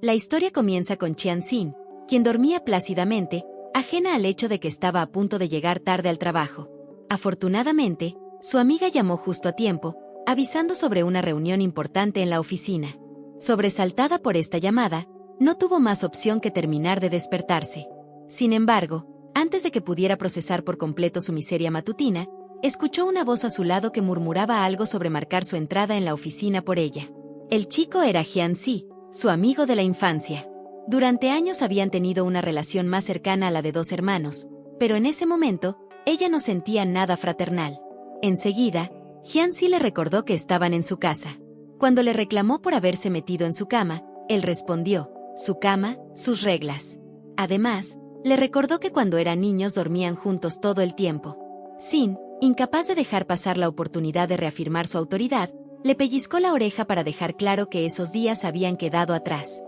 La historia comienza con Qianxin, quien dormía plácidamente, ajena al hecho de que estaba a punto de llegar tarde al trabajo. Afortunadamente, su amiga llamó justo a tiempo, avisando sobre una reunión importante en la oficina. Sobresaltada por esta llamada, no tuvo más opción que terminar de despertarse. Sin embargo, antes de que pudiera procesar por completo su miseria matutina, escuchó una voz a su lado que murmuraba algo sobre marcar su entrada en la oficina por ella. El chico era Qianxi, su amigo de la infancia. Durante años habían tenido una relación más cercana a la de dos hermanos, pero en ese momento, ella no sentía nada fraternal. Enseguida, Qianxi le recordó que estaban en su casa. Cuando le reclamó por haberse metido en su cama, él respondió: su cama, sus reglas. Además, le recordó que cuando eran niños dormían juntos todo el tiempo. Sin, incapaz de dejar pasar la oportunidad de reafirmar su autoridad, le pellizcó la oreja para dejar claro que esos días habían quedado atrás.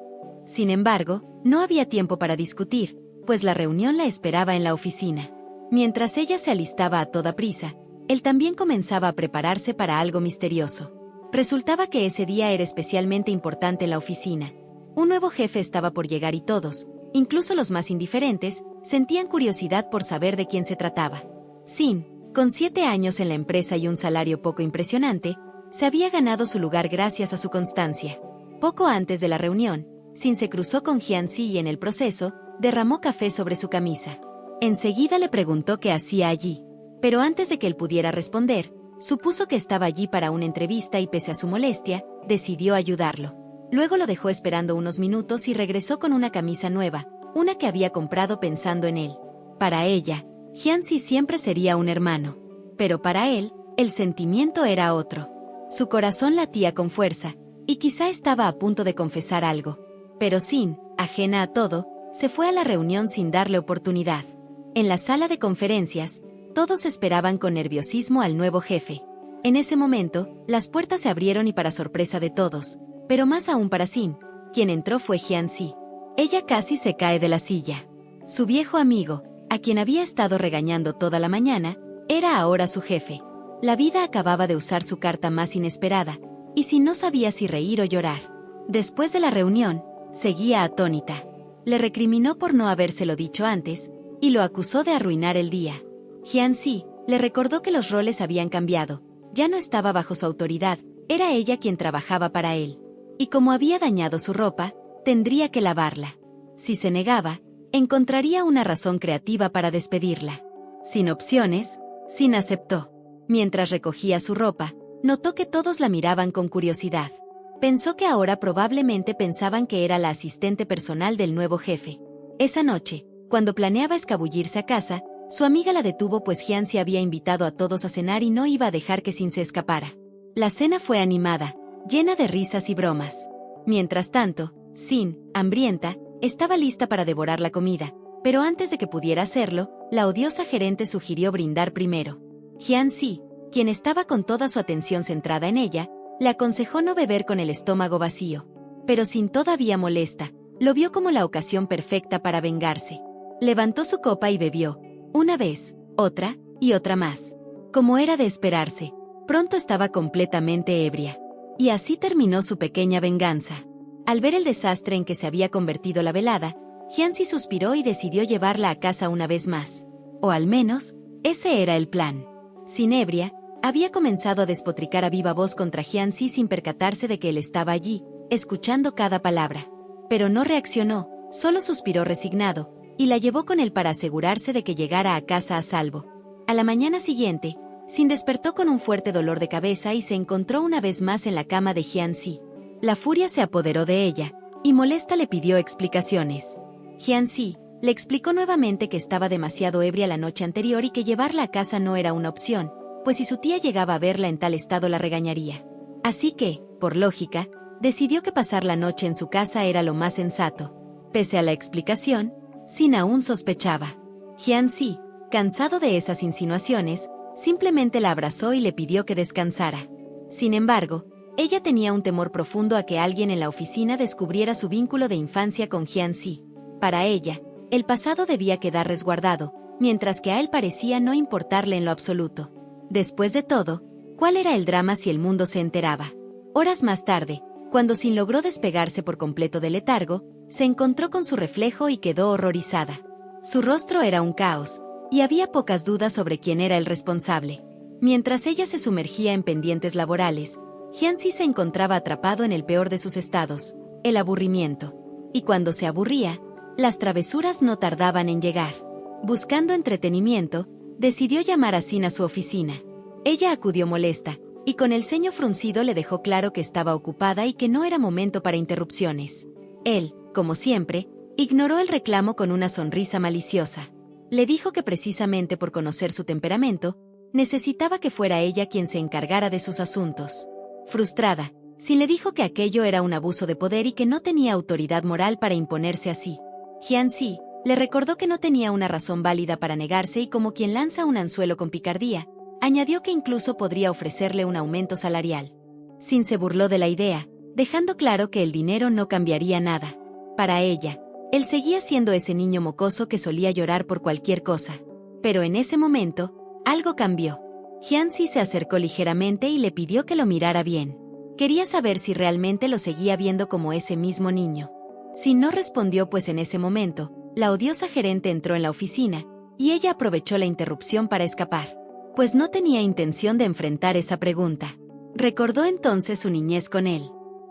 Sin embargo, no había tiempo para discutir, pues la reunión la esperaba en la oficina. Mientras ella se alistaba a toda prisa, él también comenzaba a prepararse para algo misterioso. Resultaba que ese día era especialmente importante en la oficina. Un nuevo jefe estaba por llegar y todos, incluso los más indiferentes, sentían curiosidad por saber de quién se trataba. Sin, con 7 años en la empresa y un salario poco impresionante, se había ganado su lugar gracias a su constancia. Poco antes de la reunión, Sin se cruzó con Qianxi y en el proceso, derramó café sobre su camisa. Enseguida le preguntó qué hacía allí, pero antes de que él pudiera responder, supuso que estaba allí para una entrevista y pese a su molestia, decidió ayudarlo. Luego lo dejó esperando unos minutos y regresó con una camisa nueva, una que había comprado pensando en él. Para ella, Qianxi siempre sería un hermano, pero para él, el sentimiento era otro. Su corazón latía con fuerza, y quizá estaba a punto de confesar algo. Pero Sin, ajena a todo, se fue a la reunión sin darle oportunidad. En la sala de conferencias, todos esperaban con nerviosismo al nuevo jefe. En ese momento, las puertas se abrieron y para sorpresa de todos, pero más aún para Sin, quien entró fue Qianxi. Ella casi se cae de la silla. Su viejo amigo, a quien había estado regañando toda la mañana, era ahora su jefe. La vida acababa de usar su carta más inesperada, y Sin no sabía si reír o llorar. Después de la reunión, seguía atónita. Le recriminó por no habérselo dicho antes, y lo acusó de arruinar el día. Qianxi le recordó que los roles habían cambiado, ya no estaba bajo su autoridad, era ella quien trabajaba para él. Y como había dañado su ropa, tendría que lavarla. Si se negaba, encontraría una razón creativa para despedirla. Sin opciones, Sin aceptó. Mientras recogía su ropa, notó que todos la miraban con curiosidad. Pensó que ahora probablemente pensaban que era la asistente personal del nuevo jefe. Esa noche, cuando planeaba escabullirse a casa, su amiga la detuvo pues Qianxi había invitado a todos a cenar y no iba a dejar que Sin se escapara. La cena fue animada, llena de risas y bromas. Mientras tanto, Sin, hambrienta, estaba lista para devorar la comida, pero antes de que pudiera hacerlo, la odiosa gerente sugirió brindar primero. Qianxi, quien estaba con toda su atención centrada en ella, le aconsejó no beber con el estómago vacío. Pero Sin, todavía molesta, lo vio como la ocasión perfecta para vengarse. Levantó su copa y bebió, una vez, otra, y otra más. Como era de esperarse, pronto estaba completamente ebria. Y así terminó su pequeña venganza. Al ver el desastre en que se había convertido la velada, Qianxi suspiró y decidió llevarla a casa una vez más. O al menos, ese era el plan. Sin ebria, había comenzado a despotricar a viva voz contra Qianxi sin percatarse de que él estaba allí, escuchando cada palabra. Pero no reaccionó, solo suspiró resignado, y la llevó con él para asegurarse de que llegara a casa a salvo. A la mañana siguiente, Sin despertó con un fuerte dolor de cabeza y se encontró una vez más en la cama de Qianxi. La furia se apoderó de ella, y molesta le pidió explicaciones. Qianxi le explicó nuevamente que estaba demasiado ebria la noche anterior y que llevarla a casa no era una opción, pues si su tía llegaba a verla en tal estado la regañaría. Así que, por lógica, decidió que pasar la noche en su casa era lo más sensato. Pese a la explicación, Sin aún sospechaba. Qianxi, cansado de esas insinuaciones, simplemente la abrazó y le pidió que descansara. Sin embargo, ella tenía un temor profundo a que alguien en la oficina descubriera su vínculo de infancia con Qianxi. Para ella, el pasado debía quedar resguardado, mientras que a él parecía no importarle en lo absoluto. Después de todo, ¿cuál era el drama si el mundo se enteraba? Horas más tarde, Cuando Sin logró despegarse por completo del letargo, se encontró con su reflejo y quedó horrorizada. Su rostro era un caos, y había pocas dudas sobre quién era el responsable. Mientras ella se sumergía en pendientes laborales, Hyun-si se encontraba atrapado en el peor de sus estados, el aburrimiento. Y cuando se aburría, las travesuras no tardaban en llegar. Buscando entretenimiento, decidió llamar a Sin a su oficina. Ella acudió molesta, y con el ceño fruncido le dejó claro que estaba ocupada y que no era momento para interrupciones. Él, como siempre, ignoró el reclamo con una sonrisa maliciosa. Le dijo que precisamente por conocer su temperamento, necesitaba que fuera ella quien se encargara de sus asuntos. Frustrada, Sin le dijo que aquello era un abuso de poder y que no tenía autoridad moral para imponerse así. Hyun-si le recordó que no tenía una razón válida para negarse y como quien lanza un anzuelo con picardía, añadió que incluso podría ofrecerle un aumento salarial. Sin se burló de la idea, dejando claro que el dinero no cambiaría nada. Para ella, él seguía siendo ese niño mocoso que solía llorar por cualquier cosa. Pero en ese momento, algo cambió. Hyun-si se acercó ligeramente y le pidió que lo mirara bien. Quería saber si realmente lo seguía viendo como ese mismo niño. Sin no respondió pues en ese momento, la odiosa gerente entró en la oficina, y ella aprovechó la interrupción para escapar. Pues no tenía intención de enfrentar esa pregunta. Recordó entonces su niñez con él.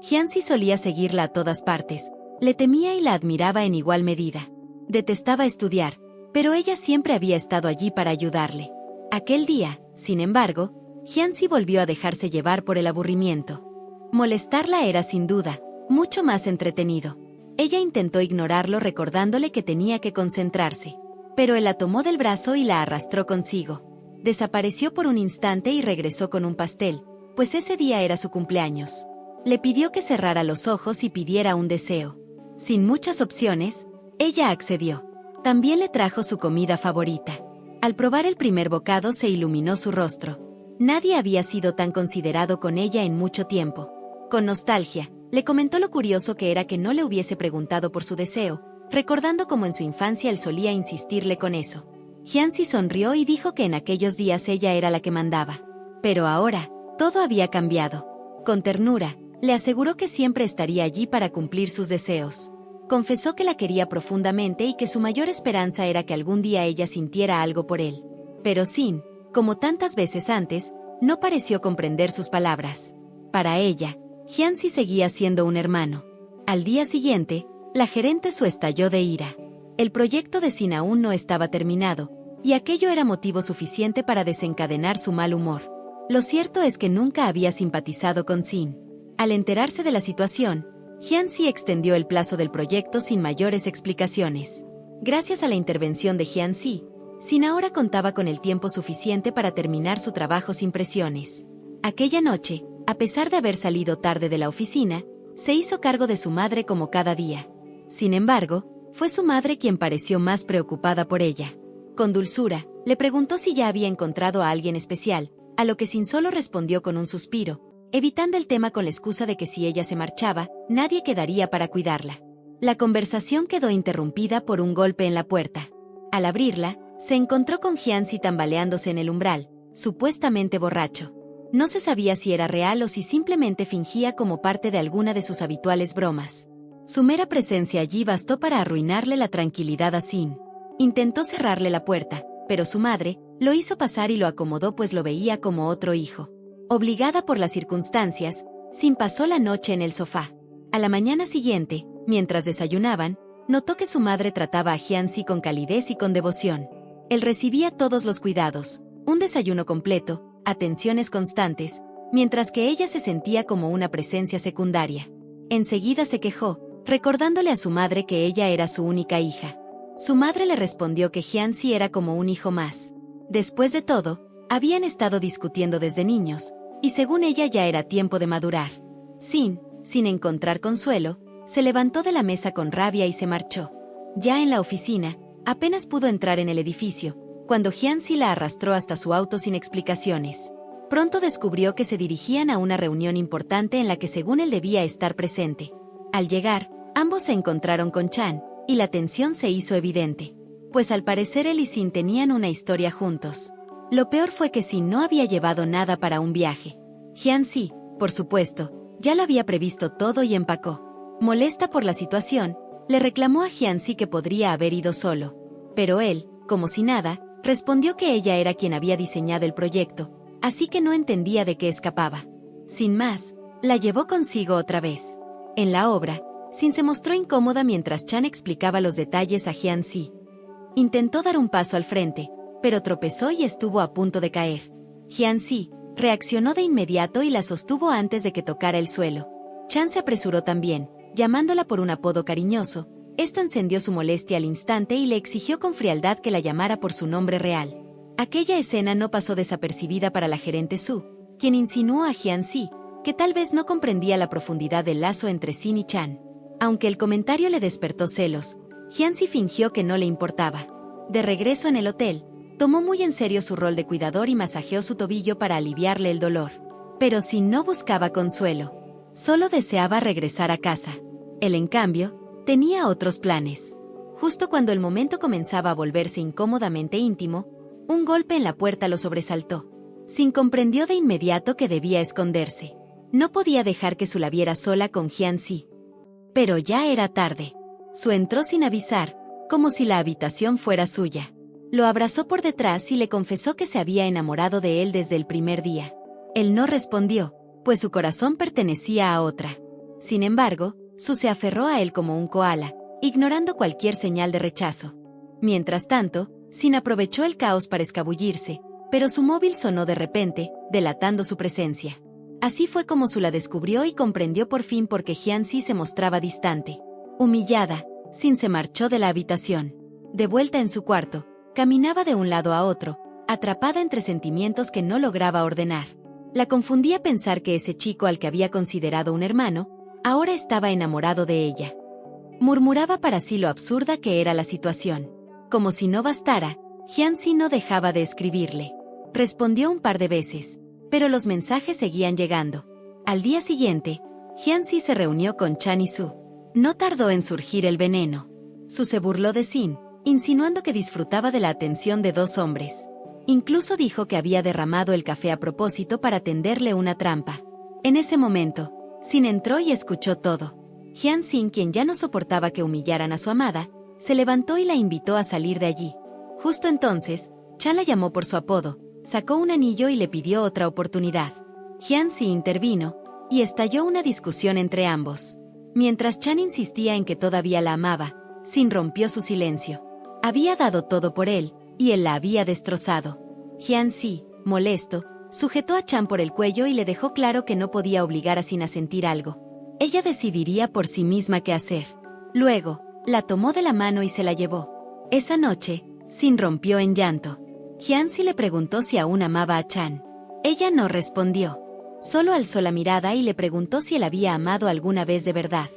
Hyun-si solía seguirla a todas partes, le temía y la admiraba en igual medida. Detestaba estudiar, pero ella siempre había estado allí para ayudarle. Aquel día, sin embargo, Hyun-si volvió a dejarse llevar por el aburrimiento. Molestarla era sin duda mucho más entretenido. Ella intentó ignorarlo recordándole que tenía que concentrarse, pero él la tomó del brazo y la arrastró consigo. Desapareció por un instante y regresó con un pastel, pues ese día era su cumpleaños. Le pidió que cerrara los ojos y pidiera un deseo. Sin muchas opciones, ella accedió. También le trajo su comida favorita. Al probar el primer bocado se iluminó su rostro. Nadie había sido tan considerado con ella en mucho tiempo. Con nostalgia, le comentó lo curioso que era que no le hubiese preguntado por su deseo, recordando cómo en su infancia él solía insistirle con eso. Hyun-si sonrió y dijo que en aquellos días ella era la que mandaba. Pero ahora, todo había cambiado. Con ternura, le aseguró que siempre estaría allí para cumplir sus deseos. Confesó que la quería profundamente y que su mayor esperanza era que algún día ella sintiera algo por él. Pero Sin, como tantas veces antes, no pareció comprender sus palabras. Para ella, Hyun-si seguía siendo un hermano. Al día siguiente, la gerente estalló de ira. El proyecto de Sin aún no estaba terminado, y aquello era motivo suficiente para desencadenar su mal humor. Lo cierto es que nunca había simpatizado con Sin. Al enterarse de la situación, Hyun-si extendió el plazo del proyecto sin mayores explicaciones. Gracias a la intervención de Hyun-si, Sin ahora contaba con el tiempo suficiente para terminar su trabajo sin presiones. Aquella noche, a pesar de haber salido tarde de la oficina, se hizo cargo de su madre como cada día. Sin embargo, fue su madre quien pareció más preocupada por ella. Con dulzura, le preguntó si ya había encontrado a alguien especial, a lo que Sin solo respondió con un suspiro, evitando el tema con la excusa de que si ella se marchaba, nadie quedaría para cuidarla. La conversación quedó interrumpida por un golpe en la puerta. Al abrirla, se encontró con Hyun-si tambaleándose en el umbral, supuestamente borracho. No se sabía si era real o si simplemente fingía como parte de alguna de sus habituales bromas. Su mera presencia allí bastó para arruinarle la tranquilidad a Sin. Intentó cerrarle la puerta, pero su madre lo hizo pasar y lo acomodó pues lo veía como otro hijo. Obligada por las circunstancias, Sin pasó la noche en el sofá. A la mañana siguiente, mientras desayunaban, notó que su madre trataba a Hyun-si con calidez y con devoción. Él recibía todos los cuidados, un desayuno completo, atenciones constantes, mientras que ella se sentía como una presencia secundaria. Enseguida se quejó, recordándole a su madre que ella era su única hija. Su madre le respondió que Hyun-si era como un hijo más. Después de todo, habían estado discutiendo desde niños, y según ella ya era tiempo de madurar. Sin encontrar consuelo, se levantó de la mesa con rabia y se marchó. Ya en la oficina, apenas pudo entrar en el edificio, cuando Hyun-si la arrastró hasta su auto sin explicaciones. Pronto descubrió que se dirigían a una reunión importante en la que según él debía estar presente. Al llegar, ambos se encontraron con Chan, y la tensión se hizo evidente. Pues al parecer él y Sin tenían una historia juntos. Lo peor fue que Sin no había llevado nada para un viaje. Hyun-si, por supuesto, Ya lo había previsto todo y empacó. Molesta por la situación, le reclamó a Hyun-si que podría haber ido solo. Pero él, como si nada, respondió que ella era quien había diseñado el proyecto, así que no entendía de qué escapaba. Sin más, la llevó consigo otra vez. En la obra, Sin se mostró incómoda mientras Chan explicaba los detalles a Hyun-si. Intentó dar un paso al frente, pero tropezó y estuvo a punto de caer. Hyun-si reaccionó de inmediato y la sostuvo antes de que tocara el suelo. Chan se apresuró también, llamándola por un apodo cariñoso. Esto encendió su molestia al instante y le exigió con frialdad que la llamara por su nombre real. Aquella escena no pasó desapercibida para la gerente Su, quien insinuó a Hyun-si que tal vez no comprendía la profundidad del lazo entre Sin y Chan. Aunque el comentario le despertó celos, Hyun-si fingió que no le importaba. De regreso en el hotel, tomó muy en serio su rol de cuidador y masajeó su tobillo para aliviarle el dolor. Pero Sin no buscaba consuelo. Solo deseaba regresar a casa. Él, en cambio, tenía otros planes. Justo cuando el momento comenzaba a volverse incómodamente íntimo, un golpe en la puerta lo sobresaltó. Sin comprendió de inmediato que debía esconderse. No podía dejar que Su la viera sola con Hyun-si. Pero ya era tarde. Su entró sin avisar, como si la habitación fuera suya. Lo abrazó por detrás y le confesó que se había enamorado de él desde el primer día. Él no respondió, pues su corazón pertenecía a otra. Sin embargo, Su se aferró a él como un koala, ignorando cualquier señal de rechazo. Mientras tanto, Sin aprovechó el caos para escabullirse, pero su móvil sonó de repente, delatando su presencia. Así fue como Su la descubrió y comprendió por fin por qué Hyun-si se mostraba distante. Humillada, Sin se marchó de la habitación. De vuelta en su cuarto, caminaba de un lado a otro, atrapada entre sentimientos que no lograba ordenar. La confundía pensar que ese chico al que había considerado un hermano, ahora estaba enamorado de ella. Murmuraba para sí lo absurda que era la situación. Como si no bastara, Hyun-si no dejaba de escribirle. Respondió un par de veces, pero los mensajes seguían llegando. Al día siguiente, Hyun-si se reunió con Chan y Su. No tardó en surgir el veneno. Su se burló de Sin, insinuando que disfrutaba de la atención de dos hombres. Incluso dijo que había derramado el café a propósito para tenderle una trampa. En ese momento, Sin entró y escuchó todo. Hyun-si, quien ya no soportaba que humillaran a su amada, se levantó y la invitó a salir de allí. Justo entonces, Chan la llamó por su apodo, sacó un anillo y le pidió otra oportunidad. Hyun-si intervino, y estalló una discusión entre ambos. Mientras Chan insistía en que todavía la amaba, Sin rompió su silencio. Había dado todo por él, y él la había destrozado. Hyun-si, molesto, sujetó a Chan por el cuello y le dejó claro que no podía obligar a Sin a sentir algo. Ella decidiría por sí misma qué hacer. Luego, la tomó de la mano y se la llevó. Esa noche, Sin rompió en llanto. Hyun-si le preguntó si aún amaba a Chan. Ella no respondió. Solo alzó la mirada y le preguntó si él había amado alguna vez de verdad.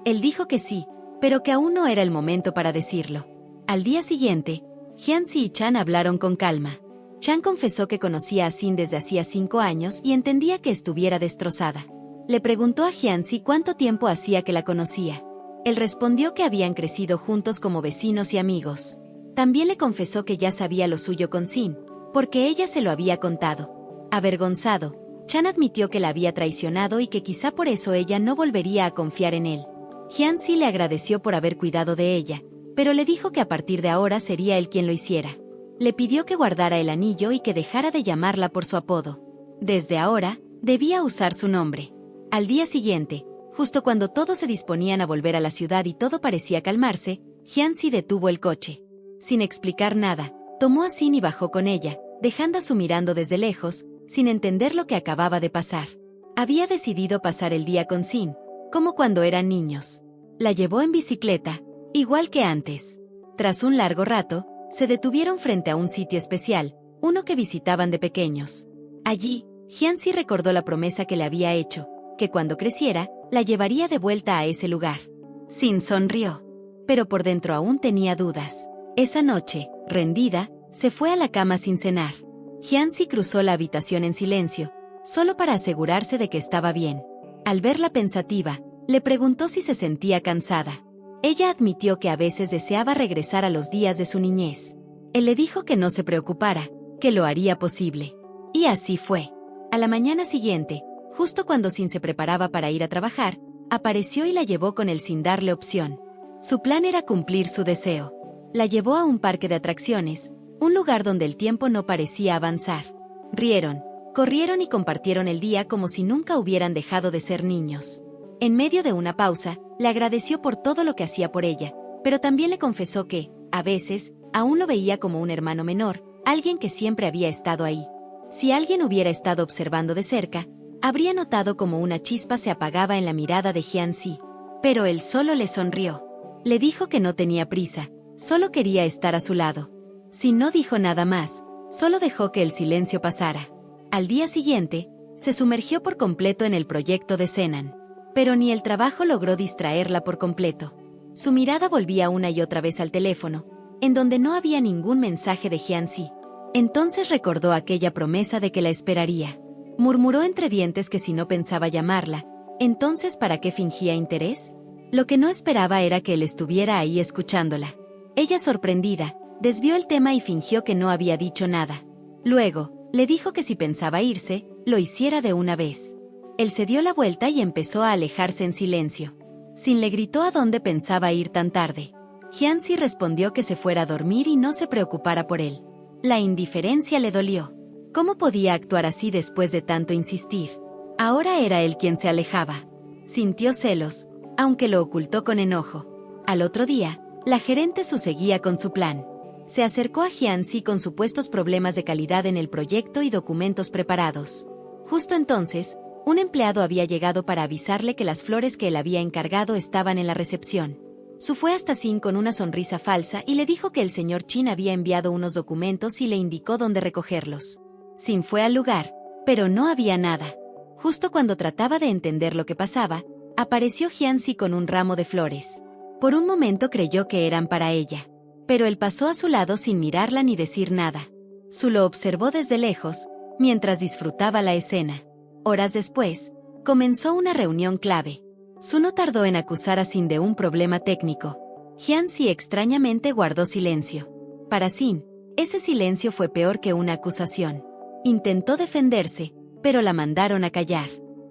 Él dijo que sí, pero que aún no era el momento para decirlo. Al día siguiente, Hyun-si y Chan hablaron con calma. Chan confesó que conocía a Sin desde hacía 5 años y entendía que estuviera destrozada. Le preguntó a Hyun-si cuánto tiempo hacía que la conocía. Él respondió que habían crecido juntos como vecinos y amigos. También le confesó que ya sabía lo suyo con Sin, porque ella se lo había contado. Avergonzado, Chan admitió que la había traicionado y que quizá por eso ella no volvería a confiar en él. Hyun-si le agradeció por haber cuidado de ella, pero le dijo que a partir de ahora sería él quien lo hiciera. Le pidió que guardara el anillo y que dejara de llamarla por su apodo. Desde ahora, debía usar su nombre. Al día siguiente, justo cuando todos se disponían a volver a la ciudad y todo parecía calmarse, Hyun-si detuvo el coche. Sin explicar nada, tomó a Sin y bajó con ella, dejando a Su mirando desde lejos, sin entender lo que acababa de pasar. Había decidido pasar el día con Sin, como cuando eran niños. La llevó en bicicleta, igual que antes. Tras un largo rato, se detuvieron frente a un sitio especial, uno que visitaban de pequeños. Allí, Hyun-si recordó la promesa que le había hecho, que cuando creciera, la llevaría de vuelta a ese lugar. Sin sonrió, pero por dentro aún tenía dudas. Esa noche, rendida, se fue a la cama sin cenar. Hyun-si cruzó la habitación en silencio, solo para asegurarse de que estaba bien. Al verla pensativa, le preguntó si se sentía cansada. Ella admitió que a veces deseaba regresar a los días de su niñez. Él le dijo que no se preocupara, que lo haría posible. Y así fue. A la mañana siguiente, Justo cuando Sin se preparaba para ir a trabajar, apareció y la llevó con él sin darle opción. Su plan era cumplir su deseo. La llevó a un parque de atracciones, un lugar donde el tiempo no parecía avanzar. Rieron, corrieron y compartieron el día como si nunca hubieran dejado de ser niños. En medio de una pausa, le agradeció por todo lo que hacía por ella, pero también le confesó que, a veces, aún lo veía como un hermano menor, alguien que siempre había estado ahí. Si alguien hubiera estado observando de cerca, habría notado como una chispa se apagaba en la mirada de Hyun-si. Pero él solo le sonrió. Le dijo que no tenía prisa, solo quería estar a su lado. Sin no dijo nada más, solo dejó que el silencio pasara. Al día siguiente, se sumergió por completo en el proyecto de Senan. Pero ni el trabajo logró distraerla por completo. Su mirada volvía una y otra vez al teléfono, en donde no había ningún mensaje de Hyun-si. Entonces recordó aquella promesa de que la esperaría. Murmuró entre dientes que si no pensaba llamarla, entonces ¿para qué fingía interés? Lo que no esperaba era que él estuviera ahí escuchándola. Ella, sorprendida, desvió el tema y fingió que no había dicho nada. Luego, le dijo que si pensaba irse, lo hiciera de una vez. Él se dio la vuelta y empezó a alejarse en silencio. Sin le gritó a dónde pensaba ir tan tarde. Hyun-si respondió que se fuera a dormir y no se preocupara por él. La indiferencia le dolió. ¿Cómo podía actuar así después de tanto insistir? Ahora era él quien se alejaba. Sintió celos, aunque lo ocultó con enojo. Al otro día, la gerente seguía con su plan. Se acercó a Hyun-si con supuestos problemas de calidad en el proyecto y documentos preparados. Justo entonces, un empleado había llegado para avisarle que las flores que él había encargado estaban en la recepción. Su fue hasta Sin con una sonrisa falsa y le dijo que el señor Chin había enviado unos documentos y le indicó dónde recogerlos. Sin fue al lugar, pero no había nada. Justo cuando trataba de entender lo que pasaba, apareció Hyun-si con un ramo de flores. Por un momento creyó que eran para ella. Pero él pasó a su lado sin mirarla ni decir nada. Su lo observó desde lejos, mientras disfrutaba la escena. Horas después, comenzó una reunión clave. Su no tardó en acusar a Sin de un problema técnico. Hyun-si extrañamente guardó silencio. Para Sin, ese silencio fue peor que una acusación. Intentó defenderse, pero la mandaron a callar.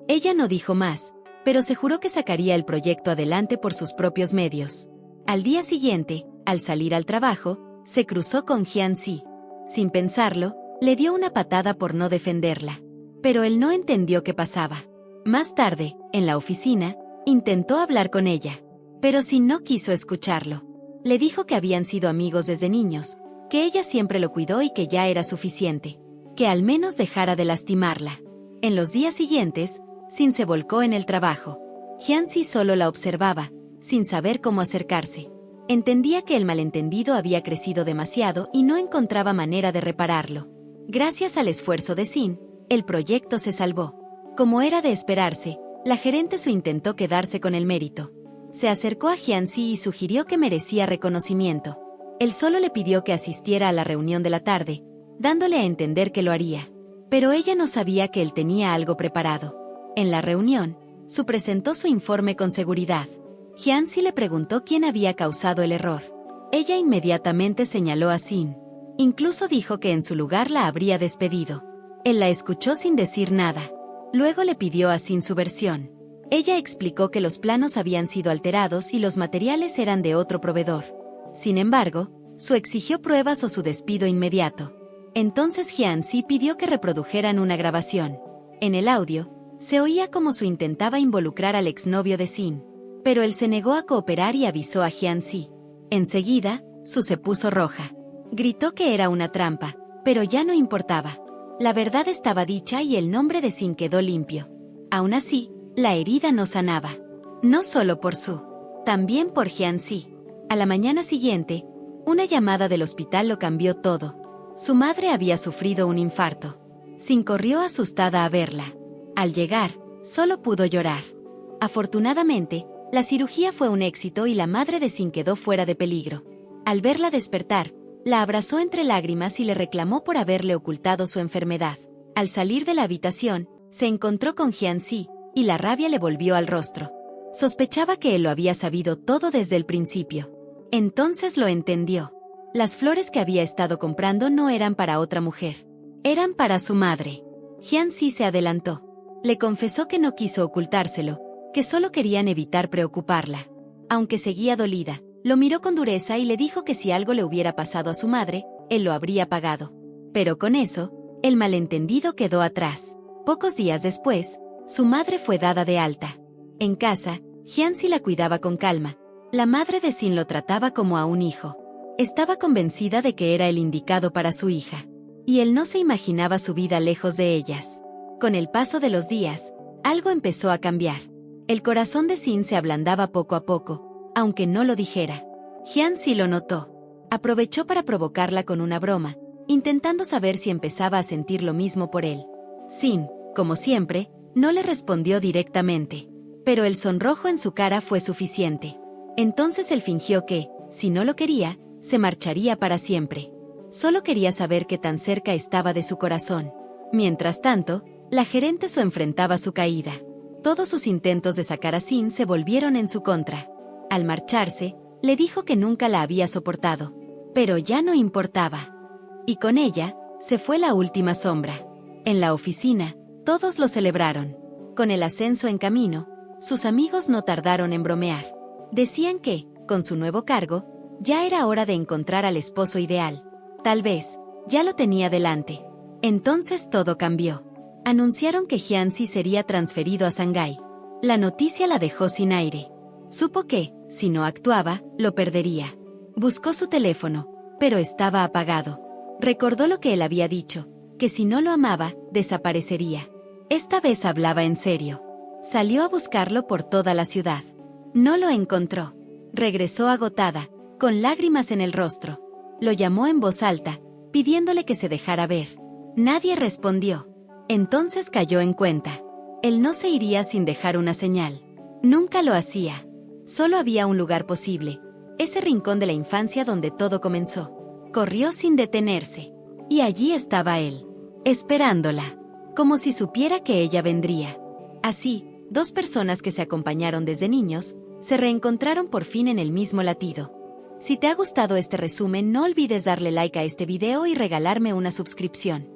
Ella no dijo más, pero se juró que sacaría el proyecto adelante por sus propios medios. Al día siguiente, al salir al trabajo, se cruzó con Hyun-si. Sin pensarlo, le dio una patada por no defenderla. Pero él no entendió qué pasaba. Más tarde, en la oficina, intentó hablar con ella. Pero Sin no quiso escucharlo. Le dijo que habían sido amigos desde niños, que ella siempre lo cuidó y que ya era suficiente. Que al menos dejara de lastimarla. En los días siguientes, Sin se volcó en el trabajo. Hyun-si solo la observaba, sin saber cómo acercarse. Entendía que el malentendido había crecido demasiado y no encontraba manera de repararlo. Gracias al esfuerzo de Sin, el proyecto se salvó. Como era de esperarse, la gerente intentó quedarse con el mérito. Se acercó a Hyun-si y sugirió que merecía reconocimiento. Él solo le pidió que asistiera a la reunión de la tarde, dándole a entender que lo haría. Pero ella no sabía que él tenía algo preparado. En la reunión, Su presentó su informe con seguridad. Hyun-si le preguntó quién había causado el error. Ella inmediatamente señaló a Sin. Incluso dijo que en su lugar la habría despedido. Él la escuchó sin decir nada. Luego le pidió a Sin su versión. Ella explicó que los planos habían sido alterados y los materiales eran de otro proveedor. Sin embargo, Su exigió pruebas o su despido inmediato. Entonces Hyun-si pidió que reprodujeran una grabación. En el audio, se oía como Su intentaba involucrar al exnovio de Sin. Pero él se negó a cooperar y avisó a Hyun-si. Enseguida, Su se puso roja. Gritó que era una trampa, pero ya no importaba. La verdad estaba dicha y el nombre de Sin quedó limpio. Aún así, la herida no sanaba. No solo por Su, también por Hyun-si. A la mañana siguiente, una llamada del hospital lo cambió todo. Su madre había sufrido un infarto. Sin corrió asustada a verla. Al llegar, solo pudo llorar. Afortunadamente, la cirugía fue un éxito y la madre de Sin quedó fuera de peligro. Al verla despertar, la abrazó entre lágrimas y le reclamó por haberle ocultado su enfermedad. Al salir de la habitación, se encontró con Hyun-si, y la rabia le volvió al rostro. Sospechaba que él lo había sabido todo desde el principio. Entonces lo entendió. Las flores que había estado comprando no eran para otra mujer. Eran para su madre. Hyun-si se adelantó. Le confesó que no quiso ocultárselo, que solo querían evitar preocuparla. Aunque seguía dolida, lo miró con dureza y le dijo que si algo le hubiera pasado a su madre, él lo habría pagado. Pero con eso, el malentendido quedó atrás. Pocos días después, su madre fue dada de alta. En casa, Hyun-si la cuidaba con calma. La madre de Sin lo trataba como a un hijo. Estaba convencida de que era el indicado para su hija. Y él no se imaginaba su vida lejos de ellas. Con el paso de los días, algo empezó a cambiar. El corazón de Sin se ablandaba poco a poco, aunque no lo dijera. Hyun-si lo notó. Aprovechó para provocarla con una broma, intentando saber si empezaba a sentir lo mismo por él. Sin, como siempre, no le respondió directamente. Pero el sonrojo en su cara fue suficiente. Entonces él fingió que, si no lo quería, se marcharía para siempre. Solo quería saber qué tan cerca estaba de su corazón. Mientras tanto, la gerente enfrentaba su caída. Todos sus intentos de sacar a Sin se volvieron en su contra. Al marcharse, le dijo que nunca la había soportado. Pero ya no importaba. Y con ella, se fue la última sombra. En la oficina, todos lo celebraron. Con el ascenso en camino, sus amigos no tardaron en bromear. Decían que, con su nuevo cargo, ya era hora de encontrar al esposo ideal. Tal vez, ya lo tenía delante. Entonces todo cambió. Anunciaron que Hyun-si sería transferido a Shanghái. La noticia la dejó sin aire. Supo que, si no actuaba, lo perdería. Buscó su teléfono, pero estaba apagado. Recordó lo que él había dicho, que si no lo amaba, desaparecería. Esta vez hablaba en serio. Salió a buscarlo por toda la ciudad. No lo encontró. Regresó agotada, con lágrimas en el rostro. Lo llamó en voz alta, pidiéndole que se dejara ver. Nadie respondió. Entonces cayó en cuenta. Él no se iría sin dejar una señal. Nunca lo hacía. Solo había un lugar posible. Ese rincón de la infancia donde todo comenzó. Corrió sin detenerse. Y allí estaba él, esperándola, como si supiera que ella vendría. Así, dos personas que se acompañaron desde niños, se reencontraron por fin en el mismo latido. Si te ha gustado este resumen, no olvides darle like a este video y regalarme una suscripción.